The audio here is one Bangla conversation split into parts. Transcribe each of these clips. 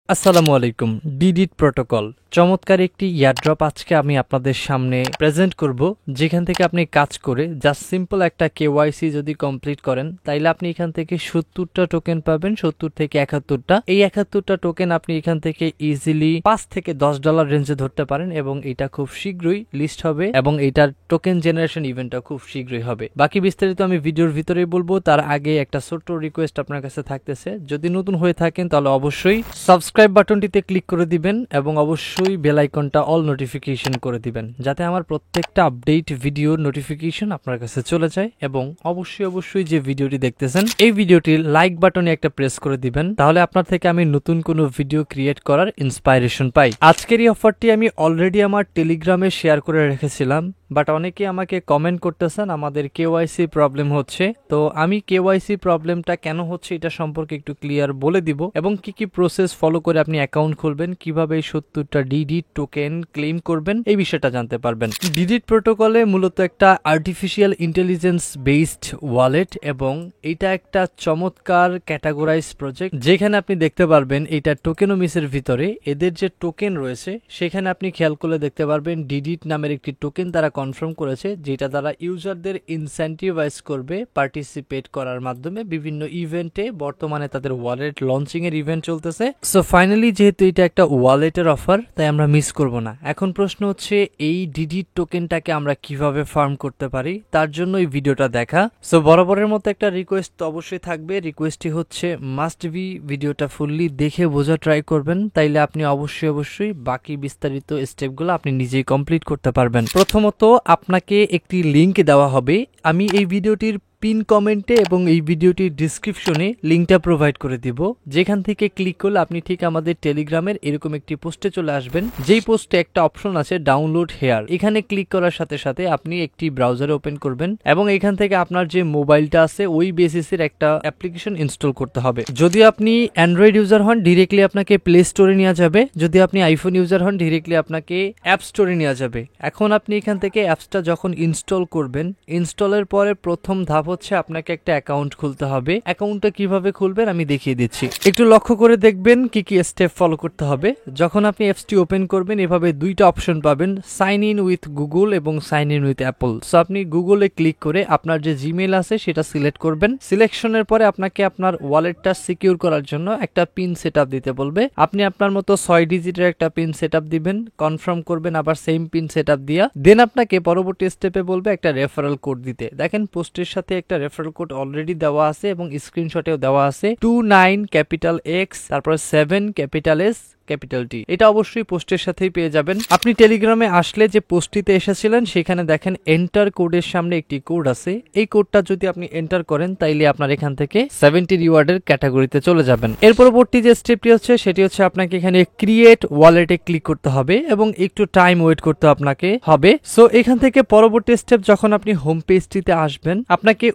আসসালামু আলাইকুম। ডিডিট প্রোটোকল চমৎকার একটি এয়ারড্রপ আজকে আমি আপনাদের সামনে প্রেজেন্ট করব, যেখান থেকে আপনি কাজ করে জাস্ট সিম্পল একটা কেওয়াইসি যদি কমপ্লিট করেন তাইলে আপনি এখান থেকে 70টা টোকেন পাবেন, 70 থেকে 71টা। এই 71টা টোকেন আপনি এখান থেকে ইজিলি $5 থেকে $10 রেঞ্জে ধরতে পারেন এবং এটা খুব শীঘ্রই লিস্ট হবে এবং এটার টোকেন জেনারেশন ইভেন্টটা খুব শীঘ্রই হবে। বাকি বিস্তারিত আমি ভিডিওর ভিতরেই বলবো, তার আগে একটা ছোট্ট রিকোয়েস্ট আপনার কাছে থাকতেছে, যদি নতুন হয়ে থাকেন তাহলে অবশ্যই সাবস্ক্রাইব বাটনটিতে ক্লিক করে দিবেন এবং অবশ্যই বেল আইকনটা অল নোটিফিকেশন করে দিবেন, যাতে আমার প্রত্যেকটা আপডেট ভিডিওর নোটিফিকেশন আপনার কাছে চলে যায়। এবং অবশ্যই যে ভিডিওটি দেখতেছেন এই ভিডিওটির লাইক বাটনে একটা প্রেস করে দিবেন, তাহলে আপনার থেকে আমি নতুন কোনো ভিডিও ক্রিয়েট করার ইন্সপাইরেশন পাই। আজকের এই অফারটি আমি অলরেডি আমার টেলিগ্রামে শেয়ার করে রেখেছিলাম, বাট অনেকে আমাকে কমেন্ট করতেছেন আমাদের কেওয়াইসি প্রবলেম হচ্ছে। তো আমি কেওয়াইসি প্রবলেমটা কেন হচ্ছে এটা সম্পর্কে একটু ক্লিয়ার বলে দিব এবং কি প্রসেস ফলো করে আপনি অ্যাকাউন্ট খুলবেন, কিভাবে এই 70টা ডিডিট টোকেন ক্লেম করবেন, এই বিষয়টা জানতে পারবেন। ডিডিট প্রোটোকলে মূলত একটা আর্টিফিশিয়াল ইন্টেলিজেন্স বেসড ওয়ালেট এবং এটা একটা চমৎকার ক্যাটাগরাইজ প্রজেক্ট, যেখানে আপনি দেখতে পারবেন এটা টোকেনোমিসের ভিতরে এদের যে টোকেন রয়েছে সেখানে আপনি খেয়াল করলে দেখতে পারবেন ডিডিট নামের একটি টোকেন তারা কনফার্ম করেছে, যেটা দ্বারা ইউজারদের ইনসেন্টিভাইজ করবে পার্টিসিপেট করার মাধ্যমে বিভিন্ন ইভেন্টে। বর্তমানে তাদের ওয়ালেট লঞ্চিং এর ইভেন্ট চলতেছে। সো ফাইনালি যেহেতু এটা একটা ওয়ালেটের অফার, তাই আমরা মিস করব না। এখন প্রশ্ন হচ্ছে এই ডিডিট টোকেনটাকে আমরা কিভাবে ফার্ম করতে পারি, তার জন্য এই ভিডিওটা দেখা। সো বরাবরের মতো একটা রিকোয়েস্ট তো অবশ্যই থাকবে, রিকোয়েস্টটি হচ্ছে মাস্ট বি ভিডিওটা ফুললি দেখে বোঝা ট্রাই করবেন, তাইলে আপনি অবশ্যই বাকি বিস্তারিত স্টেপগুলো আপনি নিজেই কমপ্লিট করতে পারবেন। প্রথমত আপনাকে একটি লিংক দেওয়া হবে, আমি এই ভিডিওটির পিন কমেন্টে এবং এই ভিডিওটির ডিসক্রিপশনে লিংকটা প্রোভাইড করে দিব, যেখান থেকে ক্লিক করলে আপনি ঠিক আমাদের টেলিগ্রামের এরকম একটি পোস্টে চলে আসবেন, যেই পোস্টে একটা অপশন আছে ডাউনলোড হেয়ার। এখানে ক্লিক করার সাথে সাথে আপনি একটি ব্রাউজারে ওপেন করবেন এবং এখান থেকে আপনার যে মোবাইলটা আছে ওই বেসিসের একটা অ্যাপ্লিকেশন ইনস্টল করতে হবে। যদি আপনি অ্যান্ড্রয়েড ইউজার হন ডিরেক্টলি আপনাকে প্লে স্টোরে নেওয়া যাবে, যদি আপনি আইফোন ইউজার হন ডিরেক্টলি আপনাকে অ্যাপ স্টোরে নেওয়া যাবে। এখন আপনি এখান থেকে অ্যাপসটা যখন ইনস্টল করবেন, ইনস্টলের পরে প্রথম ধাপ হচ্ছে আপনাকে একটা অ্যাকাউন্ট খুলতে হবে। অ্যাকাউন্টটা কিভাবে খুলবেন আমি দেখিয়ে দিচ্ছি, একটু লক্ষ্য করে দেখবেন কি স্টেপ ফলো করতে হবে। যখন আপনি অ্যাপসটি ওপেন করবেন এভাবে দুইটা অপশন পাবেন, সাইন ইন উইথ গুগল এবং sign in with Apple. So আপনি গুগলে ক্লিক করে আপনার যে জিমেইল আছে সেটা সিলেক্ট করবেন। সিলেকশনের পরে আপনাকে আপনার ওয়ালেটটা সিকিউর করার জন্য একটা পিন সেটআপ দিতে বলবে। আপনি আপনার মতো 6 ডিজিটের একটা পিন সেটআপ দিবেন, কনফার্ম করবেন আবার সেম পিন সেটআপ দিয়া। দেন আপনাকে পরবর্তী স্টেপে বলবে একটা রেফারেল কোড দিতে। দেখেন পোস্টের সাথে একটা রেফারেল কোড অলরেডি দেওয়া আছে এবং স্ক্রিনশটেও দেওয়া আছে, 29 ক্যাপিটাল এক্স তারপর 7 ক্যাপিটাল এস ক্যাপিটাল টি। এটা অবশ্যই পোস্টের সাথেই পেয়ে যাবেন। আপনি টেলিগ্রামে আসলে যে পোস্টটিতে এসেছিলেন সেখানে দেখেন এন্টার কোডের সামনে একটি কোড আছে, এই কোডটা যদি আপনি এন্টার করেন তাইলে আপনার এখান থেকে 70 রিওয়ার্ডের ক্যাটাগরিতে চলে যাবেন। এর পরবর্তী যে স্টেপটি হচ্ছে সেটি হচ্ছে আপনাকে এখানে ক্রিয়েট ওয়ালেটে ক্লিক করতে হবে এবং একটু টাইম ওয়েট করতে আপনাকে হবে। সো এখান থেকে পরবর্তী স্টেপ, যখন আপনি হোম পেজটিতে আসবেন আপনাকে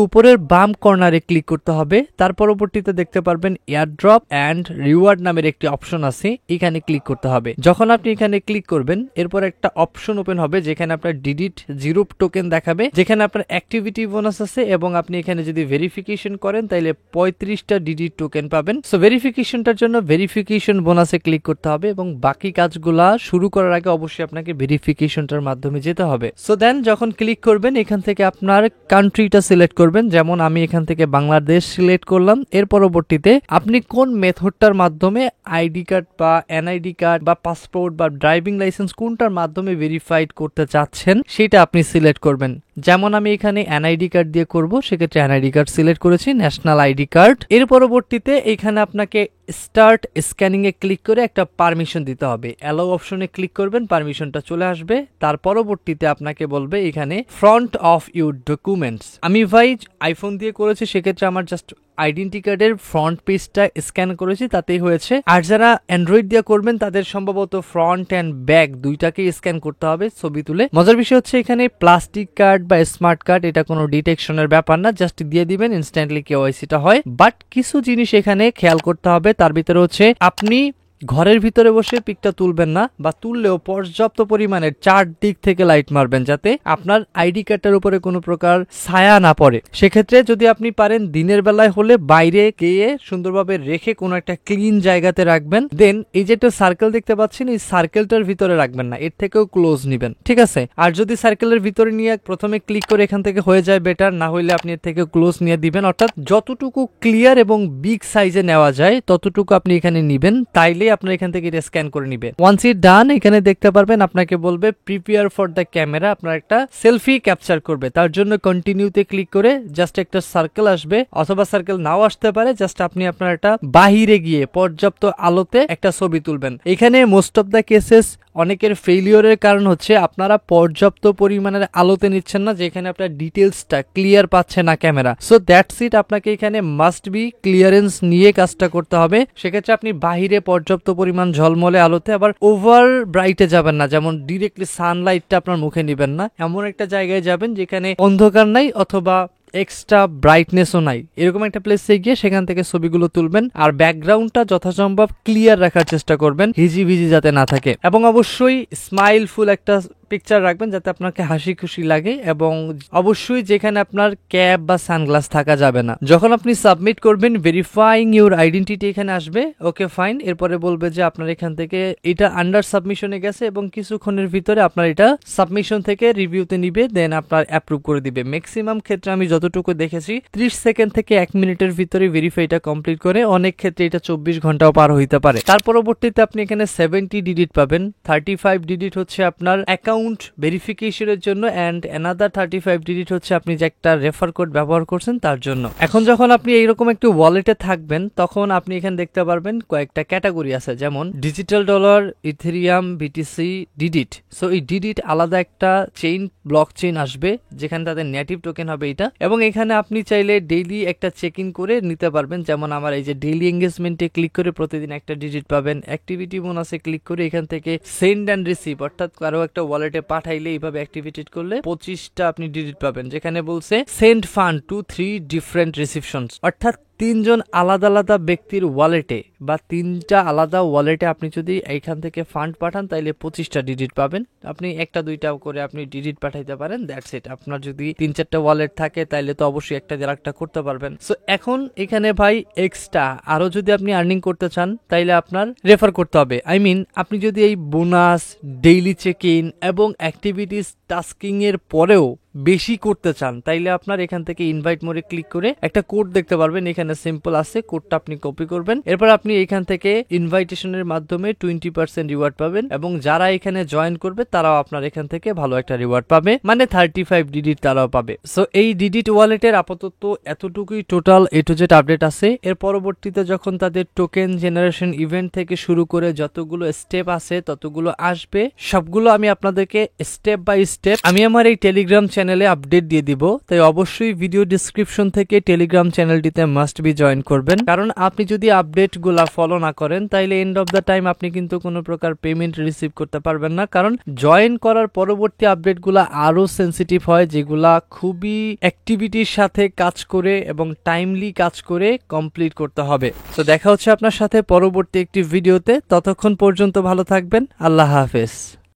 উপরের বাম কর্নারে ক্লিক করতে হবে। তার পরবর্তীতে দেখতে পারবেন এয়ারড্রপ এন্ড রিওয়ার্ড নামের একটি অপশন আছে, এখানে ক্লিক করতে হবে। যখন আপনি এখানে ক্লিক করবেন এরপর একটা অপশন ওপেন হবে যেখানে আপনার ডিডিট 0 টোকেন দেখাবে, যেখানে আপনার অ্যাক্টিভিটি বোনাস আছে এবং আপনি এখানে যদি ভেরিফিকেশন করেন তাহলে 35টা ডিডিট টোকেন পাবেন। সো ভেরিফিকেশনটার জন্য ভেরিফিকেশন বোনাসে ক্লিক করতে হবে এবং বাকি কাজগুলা শুরু করার আগে অবশ্যই আপনাকে ভেরিফিকেশনটার মাধ্যমে যেতে হবে। সো দেন যখন ক্লিক করবেন এখান থেকে আপনার কান্ট্রিটা সিলেক্ট করবেন, যেমন আমি এখান থেকে বাংলাদেশ সিলেক্ট করলাম। এর পরবর্তীতে আপনি কোন মেথডটার মাধ্যমে আইডি কার্ড বা এনআইডি কার্ড বা পাসপোর্ট বা ড্রাইভিং লাইসেন্স কোনটার মাধ্যমে ভেরিফাইড করতে চাচ্ছেন সেটা আপনি সিলেক্ট করবেন। যেমন আমি এখানে এনআইডি কার্ড দিয়ে করব, সেক্ষেত্রে এনআইডি কার্ড সিলেক্ট করেছি, ন্যাশনাল আইডি কার্ড। এর পরবর্তীতে এখানে আপনাকে স্টার্ট স্ক্যানিং এ ক্লিক করে একটা পারমিশন দিতে হবে, অ্যালাউ অপশনে ক্লিক করবেন, পারমিশনটা চলে আসবে। তার পরবর্তীতে আপনাকে বলবে এখানে ফ্রন্ট অফ ইউর ডকুমেন্টস। আমি ভাই আইফোন দিয়ে করেছি, সেক্ষেত্রে আমার জাস্ট আইডেন্টি কার্ডের ফ্রন্ট পেজটা স্ক্যান করেছি, তাতেই হয়েছে। আর যারা অ্যান্ড্রয়েড দিয়ে করবেন তাদের সম্ভবত ফ্রন্ট অ্যান্ড ব্যাক দুইটাকেই স্ক্যান করতে হবে ছবি তুলে। মজার বিষয় হচ্ছে এখানে প্লাস্টিক কার্ড বা স্মার্ট কার্ড এটা কোনো ডিটেকশনের ব্যাপার না, জাস্ট দিয়ে দিবেন ইনস্ট্যান্টলি কেওয়াইসিটা হয়। বাট কিছু জিনিস এখানে খেয়াল করতে হবে, তার ভিতরে হচ্ছে আপনি ঘরের ভিতরে বসে পিকটা তুলবেন না, বা তুললেও পর্যাপ্ত পরিমাণে চারদিক থেকে লাইট মারবেন যাতে আপনার আইডি কার্ডটার উপরে কোনো প্রকার ছায়া না পড়ে। সেক্ষেত্রে যদি আপনি পারেন দিনের বেলায় হলে বাইরে গিয়ে সুন্দরভাবে রেখে কোনো একটা ক্লিন জায়গাতে রাখবেন। দেন এই যে একটা সার্কেল দেখতে পাচ্ছেন, এই সার্কেলটার ভিতরে রাখবেন না, এর থেকেও ক্লোজ নিবেন, ঠিক আছে? আর যদি সার্কেলের ভিতরে নিয়ে প্রথমে ক্লিক করে এখান থেকে হয়ে যায় বেটার, না হইলে আপনি এর থেকে ক্লোজ নিয়ে দিবেন। অর্থাৎ যতটুকু ক্লিয়ার এবং বিগ সাইজে নেওয়া যায় ততটুকু আপনি এখানে নিবেন, তাইলে আপনার এখান থেকে এটা স্ক্যান করে নিবে। ওয়ান্স ইট ডান, এখানে দেখতে পারবেন আপনাকে বলবে প্রিপেয়ার ফর দ্য ক্যামেরা, আপনার একটা সেলফি ক্যাপচার করবে। তার জন্য কন্টিনিউতে ক্লিক করে জাস্ট একটা সার্কেল আসবে, অথবা সার্কেল নাও আসতে পারে, জাস্ট আপনি আপনার একটা বাহিরে গিয়ে পর্যাপ্ত আলোতে একটা ছবি তুলবেন। এখানে মোস্ট অফ দ্য কেসেস অনেকের ফেলিওরের কারণ হচ্ছে আপনারা পর্যাপ্ত পরিমাণের আলোতে নিচ্ছেন না, যেখানে আপনার ডিটেলসটা ক্লিয়ার পাচ্ছে না ক্যামেরা। সো দ্যাটস ইট, আপনাকে এখানে মাস্ট বি ক্লিয়ারেন্স নিয়ে কাজটা করতে হবে। সেক্ষেত্রে আপনি বাহিরে পর্যাপ্ত পরিমাণ ঝলমলে আলোতে, আবার ওভার ব্রাইটে যাবেন না, যেমন ডিরেক্টলি সানলাইটটা আপনার মুখে নিবেন না, এমন একটা জায়গায় যাবেন যেখানে অন্ধকার নাই অথবা এক্সট্রা ব্রাইটনেসও নাই, এরকম একটা প্লেসে গিয়ে সেখান থেকে ছবিগুলো তুলবেন। আর ব্যাকগ্রাউন্ডটা যথাসম্ভব ক্লিয়ার রাখার চেষ্টা করবেন, হিজিবিজি যাতে না থাকে, এবং অবশ্যই স্মাইলফুল একটা পিকচার রাখবেন যাতে আপনাকে হাসি খুশি লাগে। এবং অবশ্যই যেখানে আপনার ক্যাপ বা সানগ্লাস থাকা যাবে না। যখন আপনি সাবমিট করবেন ভেরিফাইং ইউর আইডেন্টিটি এখানে আসবে, ওকে ফাইন। এরপরে বলবে যে আপনার এখান থেকে এটা আন্ডার সাবমিশনে গেছে এবং কিছুক্ষণের ভিতরে আপনার এটা সাবমিশন থেকে রিভিউতে নিবে, দেন আপনার অ্যাপ্রুভ করে দিবে। ম্যাক্সিমাম ক্ষেত্রে আমি যতটুকু দেখেছি 30 সেকেন্ড থেকে 1 মিনিটের ভিতরে ভেরিফাইটা কমপ্লিট করে, অনেক ক্ষেত্রে এটা 24 ঘন্টাও পার হইতে পারে। তার পরবর্তীতে আপনি এখানে 70 ডিজিট পাবেন। 35 ডিজিট হচ্ছে আপনার অ্যাকাউন্ট ভেরিফিকেশনের জন্য, এন্ড অ্যানাদার 35 ডিজিট হচ্ছে আপনি যে একটা রেফার কোড ব্যবহার করছেন তার জন্য। এখন যখন আপনি এইরকম একটি ওয়ালেটে থাকবেন, তখন আপনি এখানে দেখতে পারবেন কয়েকটা ক্যাটাগরি আছে, যেমন ডিজিটাল ডলার, ইথেরিয়াম, বিটিসি, ডিডিট। সো এই ডিডিট আলাদা একটা চেইন, ব্লক চেইন আসবে, যেখানে তাদের নেটিভ টোকেন হবে এটা। এবং এখানে আপনি চাইলে ডেইলি একটা চেক ইন করে নিতে পারবেন, যেমন আমার এই যে ডেইলি এঙ্গেজমেন্টে ক্লিক করে প্রতিদিন একটা ডিজিট পাবেন। অ্যাক্টিভিটি বোনাসে ক্লিক করে এখান থেকে সেন্ড অ্যান্ড রিসিভ, অর্থাৎ কারো একটা ওয়ালেটে পাঠাইলে এইভাবে অ্যাক্টিভিটি করলে 25টা আপনি ডিজিট পাবেন, যেখানে বলছে সেন্ড ফান্ড টু 3 ডিফারেন্ট রিসিপশনস, অর্থাৎ 3জন আলাদা আলাদা ব্যক্তির ওয়ালেটে বা 3টা আলাদা ওয়ালেটে আপনি যদি এইখান থেকে ফান্ড পাঠান তাইলে 25টা ডিজিট পাবেন। আপনি একটা দুইটা করে আপনি ডিজিট পাঠাইতে পারেন, দ্যাটস ইট। আপনার যদি 3-4টা ওয়ালেট থাকে তাইলে তো অবশ্যই একটা দিয়ে একটা করতে পারবেন। সো এখন এখানে ভাই এক্সট্রা আরো যদি আপনি আর্নিং করতে চান তাইলে আপনার রেফার করতে হবে। আই মিন আপনি যদি এই বোনাস, ডেইলি চেক ইন এবং অ্যাক্টিভিটিস টাস্কিং এর পরেও বেশি করতে চান, তাইলে আপনার এখান থেকে ইনভাইট মোডে ক্লিক করে একটা কোড দেখতে পারবেন, এখানে সিম্পল আছে, কোডটা আপনি কপি করবেন। এরপর আপনি এখান থেকে ইনভাইটেশনের মাধ্যমে 20% রিওয়ার্ড পাবেন, এবং যারা এখানে জয়েন করবে তারাও আপনার এখান থেকে ভালো একটা রিওয়ার্ড পাবে, মানে 35 ডিডিট তারাও পাবে। সো এই ডিডিট ওয়ালেটের আপাতত এতটুকুই total A to Z update আছে। এর পরবর্তীতে যখন তাদের টোকেন জেনারেশন ইভেন্ট থেকে শুরু করে যতগুলো স্টেপ আছে ততগুলো আসবে, সবগুলো আমি আপনাদেরকে স্টেপ বাই স্টেপ আমি আমার এই টেলিগ্রাম চ্যানেলে আপডেট দিয়ে দিব। তাই অবশ্যই ভিডিও ডেসক্রিপশন থেকে টেলিগ্রাম চ্যানেলটিতে মাস্ট বি জয়েন করবেন, কারণ আপনি যদি আপডেট গুলা ফলো না করেন তাইলে এন্ড অফ দ্য টাইম আপনি কিন্তু কোনো প্রকার পেমেন্ট রিসিভ করতে পারবেন না। কারণ জয়েন করার পরবর্তী আপডেট গুলা আরো সেন্সিটিভ হয়, যেগুলা খুবই অ্যাক্টিভিটির সাথে কাজ করে এবং টাইমলি কাজ করে কমপ্লিট করতে হবে। তো দেখা হচ্ছে আপনার সাথে পরবর্তী একটি ভিডিওতে, ততক্ষণ পর্যন্ত ভালো থাকবেন। আল্লাহ হাফেজ।